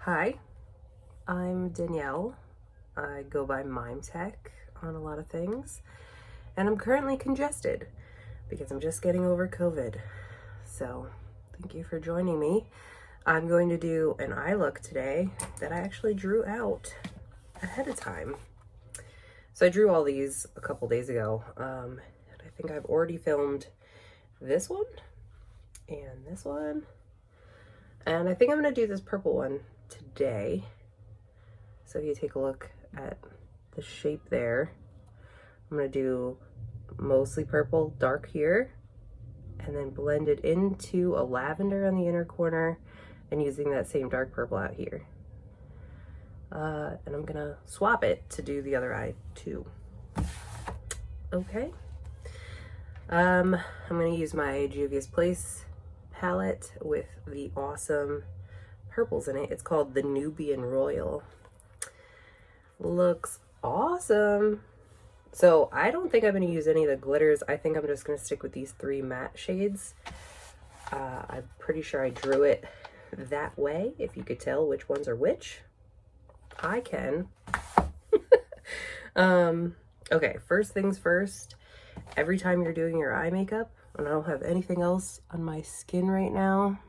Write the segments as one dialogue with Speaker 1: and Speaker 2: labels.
Speaker 1: Hi, I'm Danielle. I go by Mime Tech on a lot of things, and I'm currently congested because I'm just getting over COVID. So, thank you for joining me. I'm going to do an eye look today that I actually drew out ahead of time. So I drew all these a couple days ago, and I think I've already filmed this one and this one, and I think I'm going to do this purple one today. So if you take a look at the shape there, I'm going to do mostly purple, dark here, and then blend it into a lavender on the inner corner and using that same dark purple out here. And I'm going to swap it to do the other eye too. Okay. I'm going to use my Juvia's Place palette with the awesome purples in it. It's called the Nubian Royal. Looks awesome. So I don't think I'm going to use any of the glitters. I think I'm just going to stick with these three matte shades. I'm pretty sure I drew it that way, if you could tell which ones are which. I can. Okay, first things first. Every time you're doing your eye makeup, and I don't have anything else on my skin right now,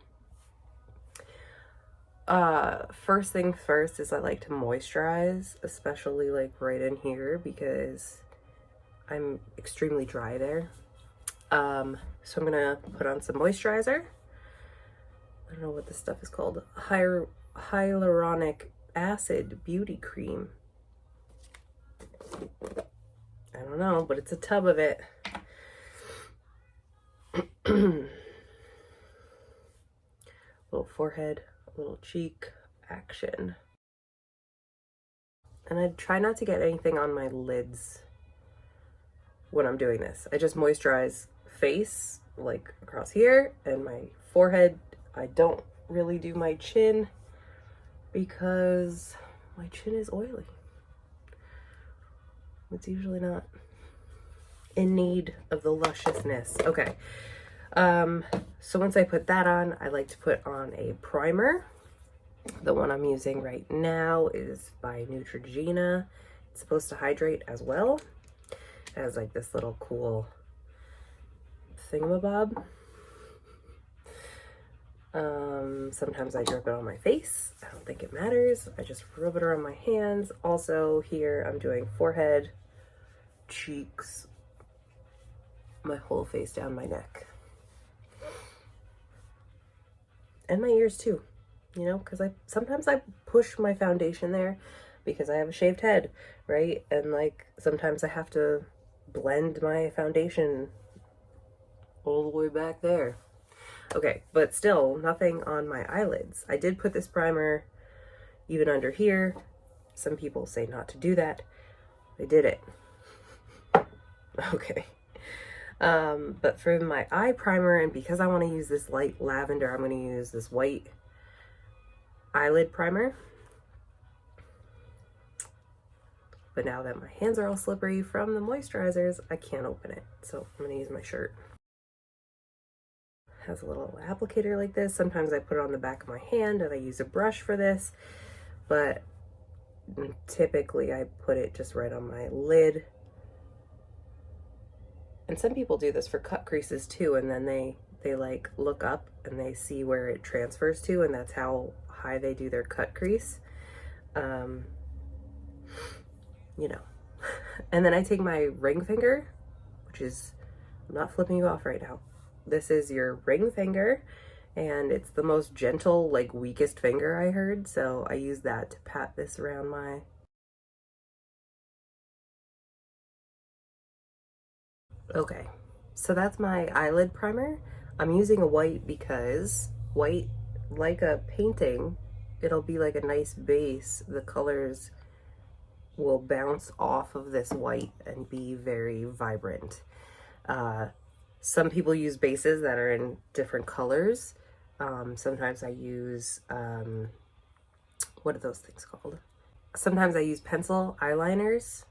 Speaker 1: first things first is I like to moisturize, especially like right in here because I'm extremely dry there. So I'm gonna put on some moisturizer. I don't know what this stuff is called. Hyaluronic acid beauty cream. I don't know, but it's a tub of it. Little forehead, little cheek action. And I try not to get anything on my lids when I'm doing this. I just moisturize face, like across here, and my forehead. I don't really do my chin because my chin is oily. It's usually not in need of the lusciousness. Okay. So once I put that on, I like to put on a primer. The one I'm using right now is by Neutrogena. It's supposed to hydrate as well. It has like this little cool thingamabob. Sometimes I drip it on my face. I don't think it matters. I just rub it around my hands. Also here I'm doing forehead, cheeks, my whole face down my neck. And my ears too, you know, because sometimes I push my foundation there because I have a shaved head, right? And like sometimes I have to blend my foundation all the way back there. Okay, but still nothing on my eyelids. I did put this primer even under here. Some people say not to do that. I did it. Okay. But for my eye primer, and because I want to use this light lavender, I'm going to use this white eyelid primer. But now that my hands are all slippery from the moisturizers, I can't open it. So I'm going to use my shirt. It has a little applicator like this. Sometimes I put it on the back of my hand and I use a brush for this. But typically I put it just right on my lid. And some people do this for cut creases too, and then they like look up and they see where it transfers to, and that's how high they do their cut crease. You know. And then I take my ring finger, which is, I'm not flipping you off right now. This is your ring finger, and it's the most gentle, like weakest finger I heard, so I use that to pat this around my Okay, so that's my eyelid primer. I'm using a white because white, like a painting, it'll be like a nice base. The colors will bounce off of this white and be very vibrant. Some people use bases that are in different colors. Sometimes I use, what are those things called? Sometimes I use pencil eyeliners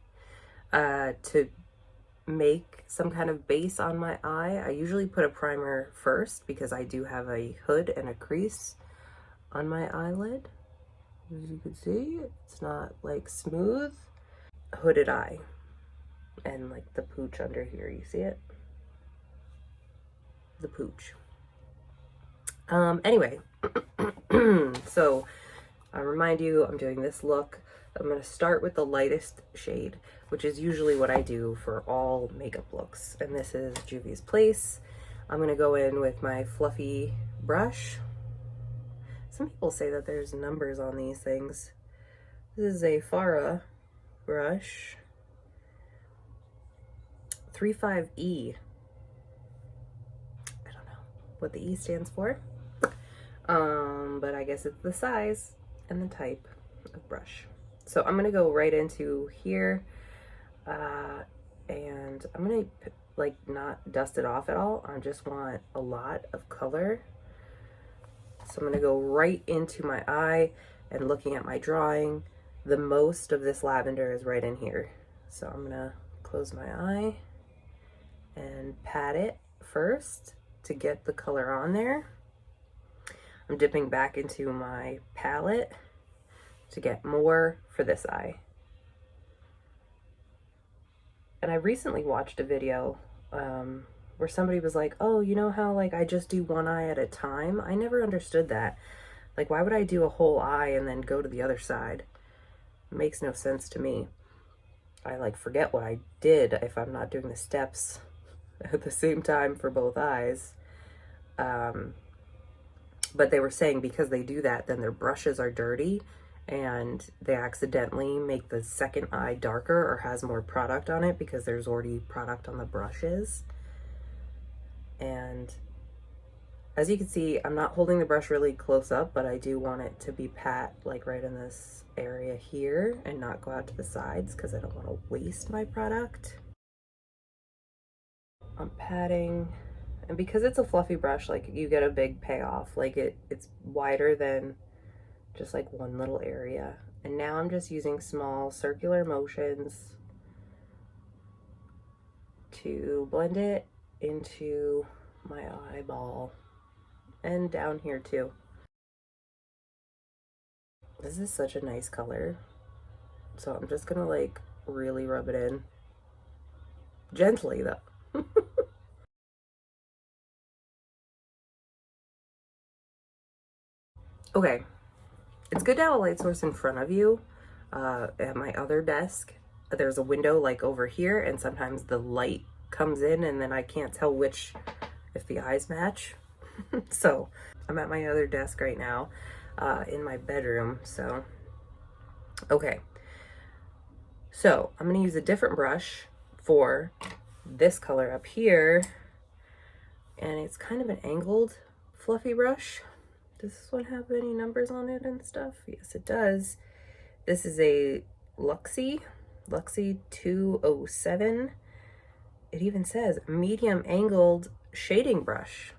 Speaker 1: to make some kind of base on my eye. I usually put a primer first because I do have a hood and a crease on my eyelid. As you can see, it's not like smooth. Hooded eye. And like the pooch under here, you see it? The pooch. Anyway, so I remind you, I'm doing this look. I'm going to start with the lightest shade, which is usually what I do for all makeup looks. And this is Juvia's Place. I'm going to go in with my fluffy brush. Some people say that there's numbers on these things. This is a F.A.R.A.H brush. 35E. I don't know what the E stands for. But I guess it's the size and the type of brush. So I'm gonna go right into here, and I'm gonna like not dust it off at all. I just want a lot of color. So I'm gonna go right into my eye, and looking at my drawing, the most of this lavender is right in here. So I'm gonna close my eye and pat it first to get the color on there. I'm dipping back into my palette to get more for this eye. And I recently watched a video where somebody was like, oh, you know how like I just do one eye at a time? I never understood that. Like, why would I do a whole eye and then go to the other side? It makes no sense to me. I like forget what I did if I'm not doing the steps at the same time for both eyes. But they were saying because they do that, then their brushes are dirty and they accidentally make the second eye darker or has more product on it because there's already product on the brushes. And as you can see, I'm not holding the brush really close up, but I do want it to be pat like right in this area here and not go out to the sides because I don't want to waste my product. I'm patting. And because it's a fluffy brush, like you get a big payoff. Like it's wider than just like one little area. And now I'm just using small circular motions to blend it into my eyeball and down here too. This is such a nice color. So I'm just gonna like really rub it in. Gently though. Okay, it's good to have a light source in front of you. At my other desk, there's a window like over here, and sometimes the light comes in and then I can't tell which, if the eyes match. So I'm at my other desk right now, in my bedroom, so. Okay, so I'm gonna use a different brush for this color up here, and it's kind of an angled fluffy brush. Does this one have any numbers on it and stuff? Yes, it does. This is a LUXIE 207. It even says medium angled shading brush.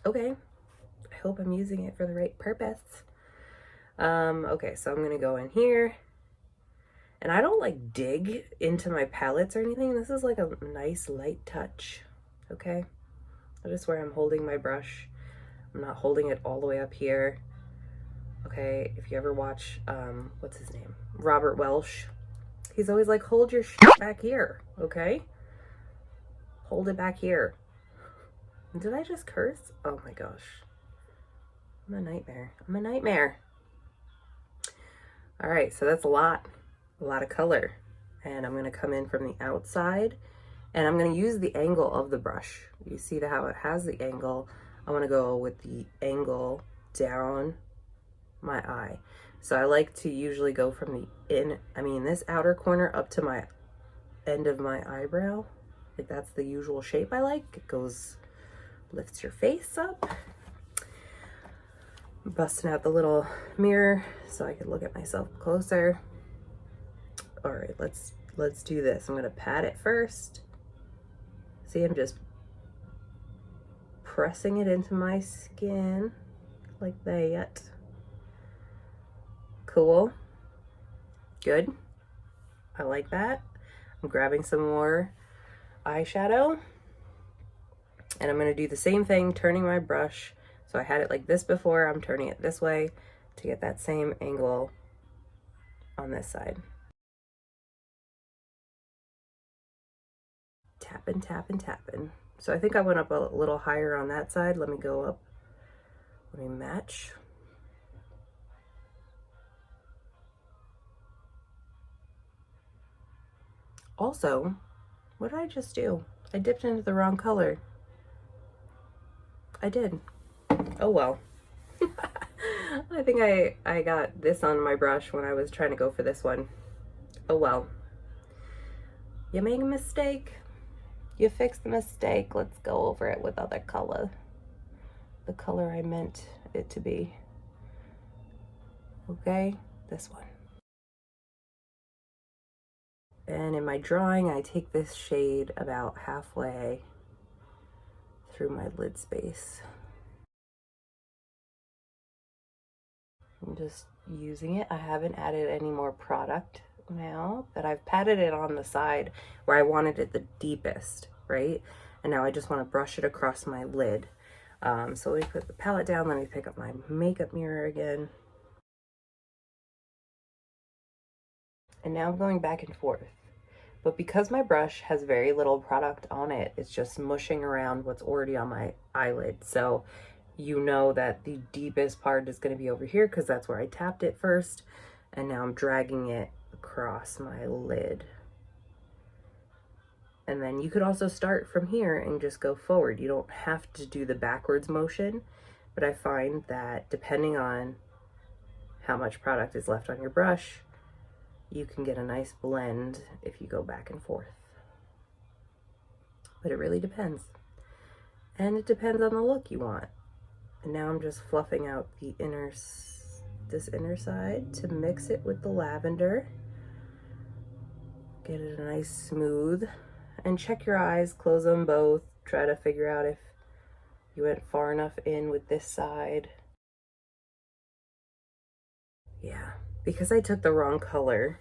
Speaker 1: Okay, I hope I'm using it for the right purpose. Okay, so I'm gonna go in here. And I don't like dig into my palettes or anything. This is like a nice light touch, okay? Notice where I'm holding my brush. I'm not holding it all the way up here. Okay, if you ever watch, what's his name? Robert Welsh. He's always like, hold your shit back here, okay? Hold it back here. Did I just curse? Oh my gosh. I'm a nightmare. I'm a nightmare. All right, so that's a lot of color. And I'm gonna come in from the outside and I'm gonna use the angle of the brush. You see how it has the angle. I wanna go with the angle down my eye. So I like to usually go from this outer corner up to my end of my eyebrow. Like that's the usual shape I like. It goes, lifts your face up. I'm busting out the little mirror so I can look at myself closer. All right, let's do this. I'm gonna pat it first. See, I'm just pressing it into my skin like that. Cool. Good. I like that. I'm grabbing some more eyeshadow and I'm going to do the same thing, turning my brush. So I had it like this before, I'm turning it this way to get that same angle on this side. Tapping, tapping, tapping. So I think I went up a little higher on that side. Let me go up. Let me match. Also, what did I just do? I dipped into the wrong color. I did. Oh well. I think I got this on my brush when I was trying to go for this one. Oh well. You make a mistake, you fix the mistake. Let's go over it with other color. The color I meant it to be. Okay, this one. And in my drawing, I take this shade about halfway through my lid space. I'm just using it. I haven't added any more product now that I've patted it on the side where I wanted it the deepest, right? And now I just want to brush it across my lid. So let me put the palette down. Let me pick up my makeup mirror again. And now I'm going back and forth. But because my brush has very little product on it, it's just mushing around what's already on my eyelid. So you know that the deepest part is going to be over here because that's where I tapped it first. And now I'm dragging it across my lid. And then you could also start from here and just go forward. You don't have to do the backwards motion, but I find that depending on how much product is left on your brush, you can get a nice blend if you go back and forth. But it really depends. And it depends on the look you want. And now I'm just fluffing out the this inner side to mix it with the lavender. Get it a nice smooth. And check your eyes, close them both. Try to figure out if you went far enough in with this side. Yeah, because I took the wrong color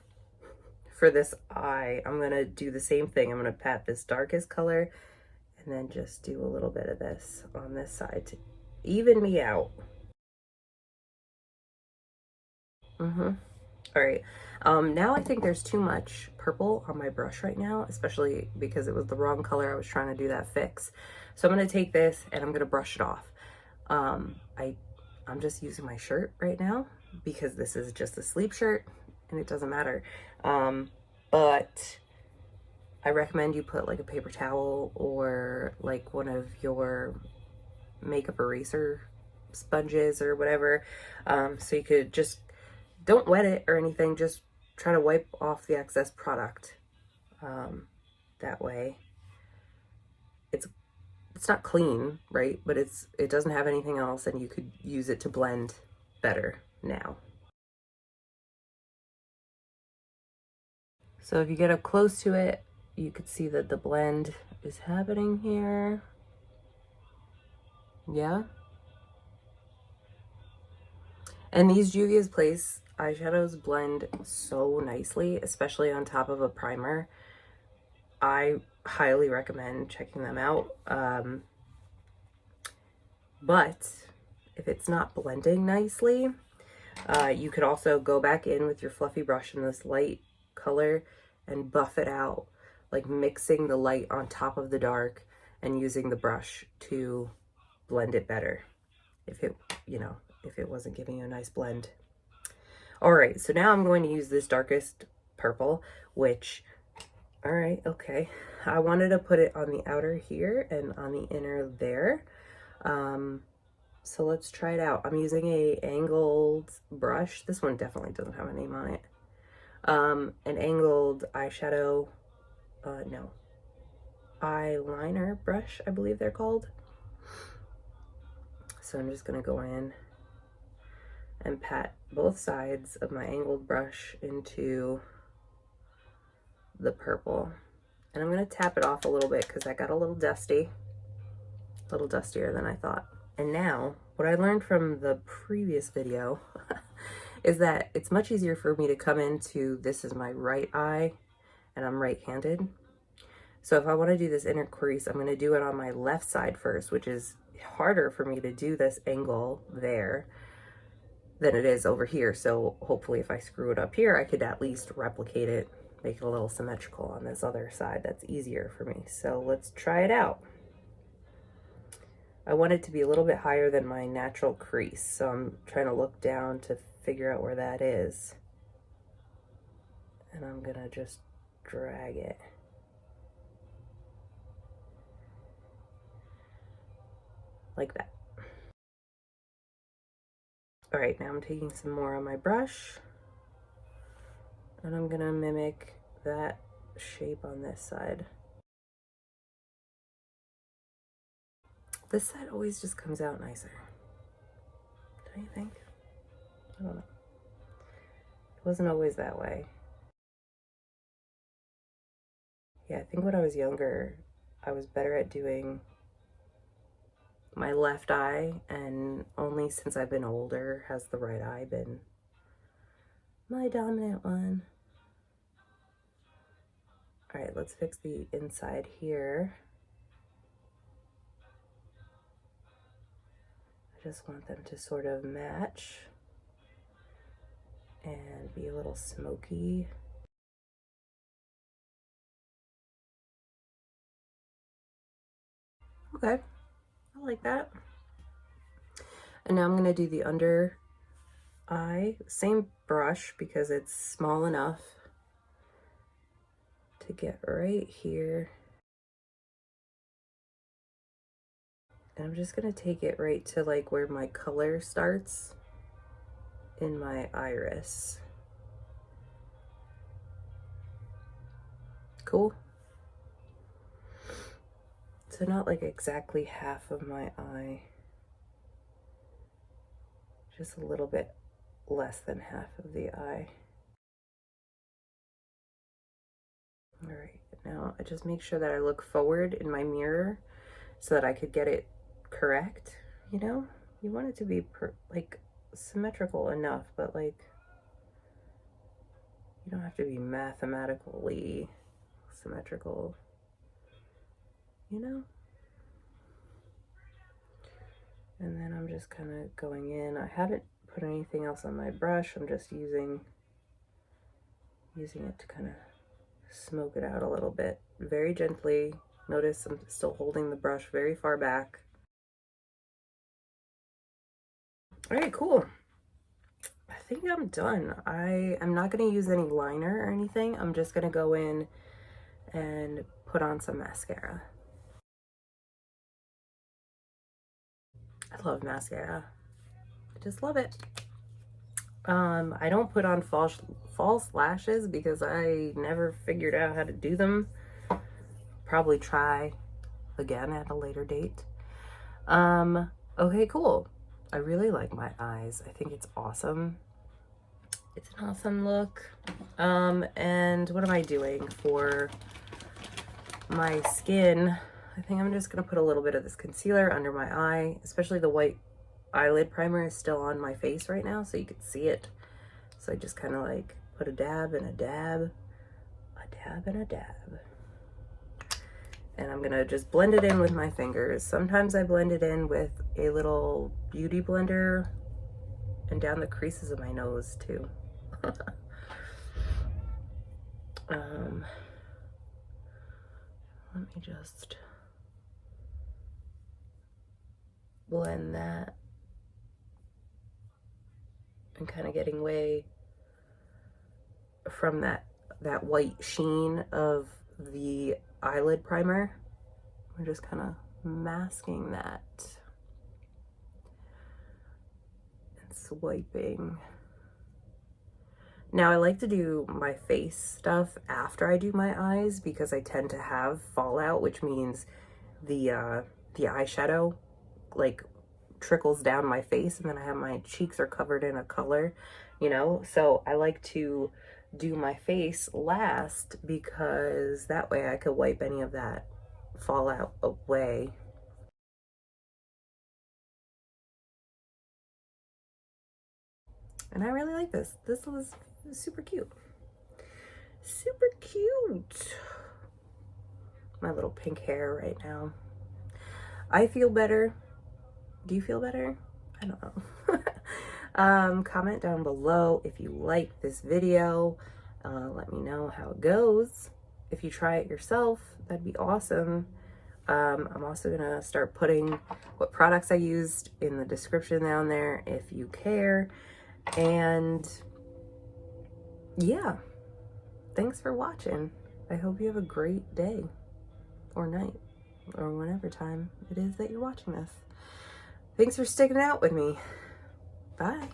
Speaker 1: for this eye, I'm gonna do the same thing. I'm gonna pat this darkest color and then just do a little bit of this on this side to even me out. All right, now I think there's too much purple on my brush right now, especially because it was the wrong color. I was trying to do that fix. So I'm gonna take this and I'm gonna brush it off. I'm just using my shirt right now because this is just a sleep shirt and it doesn't matter. But I recommend you put like a paper towel or like one of your makeup eraser sponges or whatever. So you could just, don't wet it or anything, just try to wipe off the excess product. That way it's not clean, right? But it doesn't have anything else and you could use it to blend better now. So if you get up close to it, you could see that the blend is happening here. Yeah. And these Juvia's Place eyeshadows blend so nicely, especially on top of a primer. I highly recommend checking them out. But if it's not blending nicely, you could also go back in with your fluffy brush in this light color and buff it out, like mixing the light on top of the dark and using the brush to blend it better if it, if it wasn't giving you a nice blend. All right, so now I'm going to use this darkest purple, which, all right, okay. I wanted to put it on the outer here and on the inner there. So let's try it out. I'm using a angled brush. This one definitely doesn't have a name on it. An angled eyeshadow, no, eyeliner brush, I believe they're called. So I'm just gonna go in and pat both sides of my angled brush into the purple. And I'm gonna tap it off a little bit because I got a little dusty, a little dustier than I thought. And now, what I learned from the previous video is that it's much easier for me to come into, this is my right eye, and I'm right-handed. So if I want to do this inner crease, I'm going to do it on my left side first, which is harder for me to do this angle there. than it is over here. So hopefully if I screw it up here, I could at least replicate it, make it a little symmetrical on this other side. That's easier for me. So let's try it out. I want it to be a little bit higher than my natural crease, so I'm trying to look down to figure out where that is. And I'm gonna just drag it. Like that. All right, now I'm taking some more on my brush and I'm gonna mimic that shape on this side. This side always just comes out nicer. Don't you think? I don't know. It wasn't always that way. Yeah, I think when I was younger, I was better at doing my left eye, and only since I've been older has the right eye been my dominant one. All right, let's fix the inside here. I just want them to sort of match and be a little smoky. Okay, I like that. And now I'm gonna do the under eye, same brush because it's small enough to get right here. And I'm just gonna take it right to like where my color starts in my iris. Cool. So not like exactly half of my eye, just a little bit less than half of the eye. All right, now I just make sure that I look forward in my mirror so that I could get it correct. You know, you want it to be like symmetrical enough, but like you don't have to be mathematically symmetrical, you know? And then I'm just kind of going in. I haven't put anything else on my brush. I'm just using it to kind of smoke it out a little bit, very gently. Notice I'm still holding the brush very far back. All right, cool. I think I'm done. I am not going to use any liner or anything. I'm just going to go in and put on some mascara. I love mascara. I just love it. I don't put on false lashes because I never figured out how to do them. Probably try again at a later date. Okay, cool. I really like my eyes. I think it's awesome. It's an awesome look. And what am I doing for my skin? I think I'm just gonna put a little bit of this concealer under my eye, especially the white eyelid primer is still on my face right now, so you can see it. So I just kind of like put a dab and a dab, a dab and a dab. And I'm gonna just blend it in with my fingers. Sometimes I blend it in with a little beauty blender and down the creases of my nose too. Let me just blend that and kind of getting away from that white sheen of the eyelid primer. We're just kind of masking that and swiping. Now I like to do my face stuff after I do my eyes because I tend to have fallout, which means the eyeshadow like trickles down my face and then I have my cheeks are covered in a color, you know? So I like to do my face last because that way I could wipe any of that fallout away. And I really like this. This was super cute. Super cute. My little pink hair right now. I feel better. Do you feel better? I don't know. Comment down below if you like this video. Let me know how it goes. If you try it yourself, that'd be awesome. I'm also gonna start putting what products I used in the description down there if you care. And yeah, thanks for watching. I hope you have a great day or night or whatever time it is that you're watching this. Thanks for sticking out with me. Bye.